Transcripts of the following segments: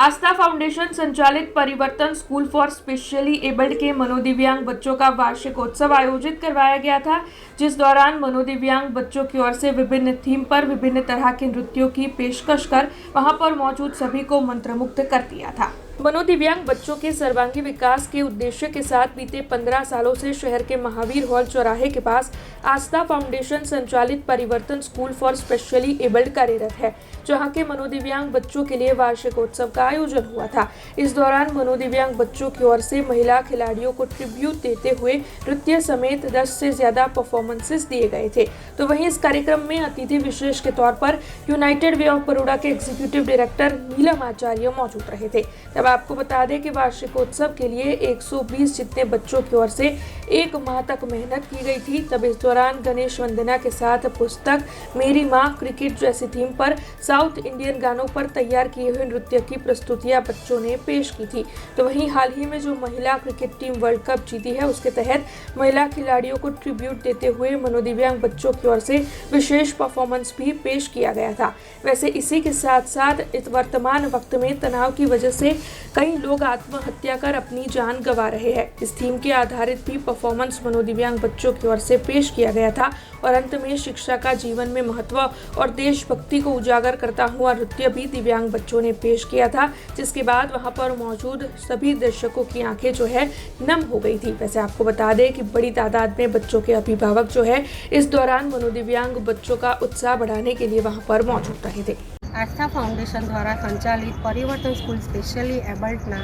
आस्था foundation संचालित परिवर्तन school for specially abled के मनोदिव्यांग बच्चों का वार्षिकोत्सव आयोजित करवाया गया था, जिस दौरान मनोदिव्यांग बच्चों की ओर से विभिन्न थीम पर विभिन्न तरह के नृत्यों की पेशकश कर वहां पर मौजूद सभी को मंत्रमुग्ध कर दिया था। मनोदिव्यांग बच्चों के सर्वांगीण विकास के उद्देश्य के साथ बीते 15 सालों से शहर के महावीर हॉल चौराहे के पास आस्था फाउंडेशन संचालित परिवर्तन स्कूल फॉर स्पेशली एबल्ड कार्यरत है, जहां के मनोदिव्यांग बच्चों के लिए वार्षिकोत्सव का आयोजन हुआ था। इस दौरान मनोदिव्यांग बच्चों की ओर से महिला खिलाड़ियों को ट्रिब्यूट देते हुए नृत्य समेत 10 से ज्यादा परफॉर्मेंसेस दिए गए थे। तो वहीं इस कार्यक्रम में अतिथि विशेष के तौर पर यूनाइटेड वे ऑफ बड़ौदा के एग्जीक्यूटिव डायरेक्टर नीलम आचार्य मौजूद रहे थे। तब आपको बता दें कि वार्षिकोत्सव के लिए 120 जितने बच्चों की ओर से 1 माह तक मेहनत की गई थी। तब इस दौरान गणेश वंदना के साथ पुस्तक, मेरी माँ, क्रिकेट जैसी थीम पर साउथ इंडियन गानों पर तैयार किए हुए नृत्य की प्रस्तुतियां बच्चों ने पेश की थी। तो वहीं हाल ही में जो महिला क्रिकेट टीम वर्ल्ड कप जीती है, उसके तहत महिला खिलाड़ियों को ट्रिब्यूट देते हुए मनोदिव्यांग बच्चों की ओर से विशेष परफॉर्मेंस भी पेश किया गया था। वैसे इसी के साथ साथ इस वर्तमान वक्त में तनाव की वजह से कई लोग आत्महत्या कर अपनी जान गंवा रहे हैं। इस थीम के आधारित भी परफॉर्मेंस मनोदिव्यांग बच्चों की ओर से पेश किया गया था और अंत में शिक्षा का जीवन में महत्व और देशभक्ति को उजागर करता हुआ नृत्य भी दिव्यांग बच्चों ने पेश किया था, जिसके बाद वहां पर मौजूद सभी दर्शकों की आंखें जो है नम हो गई थी। वैसे आपको बता दें कि बड़ी तादाद में बच्चों के अभिभावक जो है इस दौरान मनोदिव्यांग बच्चों का उत्साह बढ़ाने के लिए वहां पर मौजूद रहे थे। आस्था फाउंडेशन द्वारा संचालित परिवर्तन स्कूल स्पेशली एबल्डना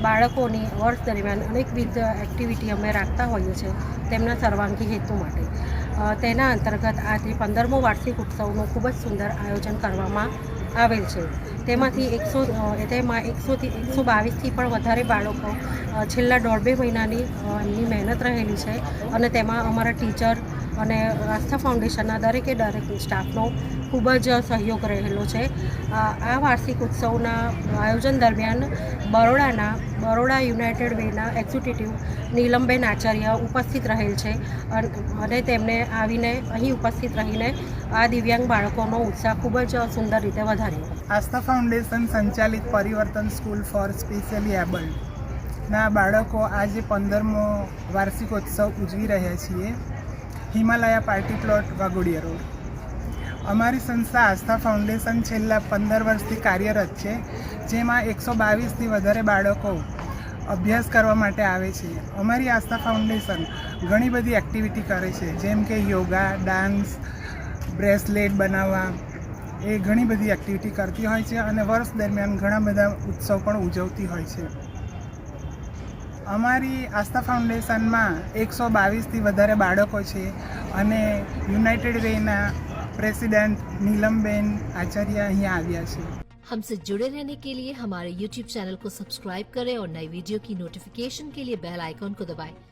बाळकोनी वर्ष दरमियान अनेकविध एक्टिविटी अमे राखता होईए छे तेमना सर्वांगी हेतु माटे। तेना अंतर्गत आज 15मो वार्षिक उत्सवનું ખૂબ જ સુંદર આયોજન કરવામાં આવેલ છે। તેમાંથી 122થી પણ વધારે બાળકો છેલ્લા 1.5 મહિનાની એમની મહેનત રહેલી છે અને તેમાં અમારા ટીચર અને આસ્થા ફાઉન્ડેશનના દરેકે દરેક સ્ટાફનો ખૂબ જ સહયોગ રહેલો છે। આ વાર્ષિક ઉત્સવના આયોજન દરમિયાન બરોડા યુનાઇટેડ વેના એક્ઝિક્યુટિવ નીલમબેન આચાર્ય ઉપસ્થિત રહેલ છે અને તેમને આવીને અહીં ઉપસ્થિત રહીને આ દિવ્યાંગ બાળકોનો ઉત્સાહ ખૂબ જ સુંદર રીતે વધાર્યો। આસ્થા ફાઉન્ડેશન સંચાલિત પરિવર્તન સ્કૂલ ફોર સ્પેશિયલી એબલ્ડના બાળકો આજે 15મો વાર્ષિકોત્સવ ઉજવી રહ્યા છીએ Himalaya party plot Waghodia road. અમારી સંસ્થા આસ્થા ફાઉન્ડેશન છેલ્લા 15 વર્ષથી કાર્યરત છે, જેમાં 122થી વધારે બાળકો અભ્યાસ કરવા માટે આવે છે। અમારી આસ્થા ફાઉન્ડેશન ઘણી બધી એક્ટિવિટી કરે છે, જેમ કે યોગા, ડાન્સ, બ્રેસલેટ બનાવવા, એ ઘણી બધી એક્ટિવિટી કરતી હોય છે અને વર્ષ દરમિયાન ઘણા બધા ઉત્સવ પણ ઉજવતી હોય છે। અમારી આસ્થા ફાઉન્ડેશનમાં 122થી વધારે બાળકો છે અને યુનાઇટેડ વેના प्रेसिडेंट नीलमबेन आचार्य यहाँ आव्या छे। हमसे जुड़े रहने के लिए हमारे YouTube चैनल को सब्सक्राइब करें और नई वीडियो की नोटिफिकेशन के लिए बेल आइकॉन को दबाएं।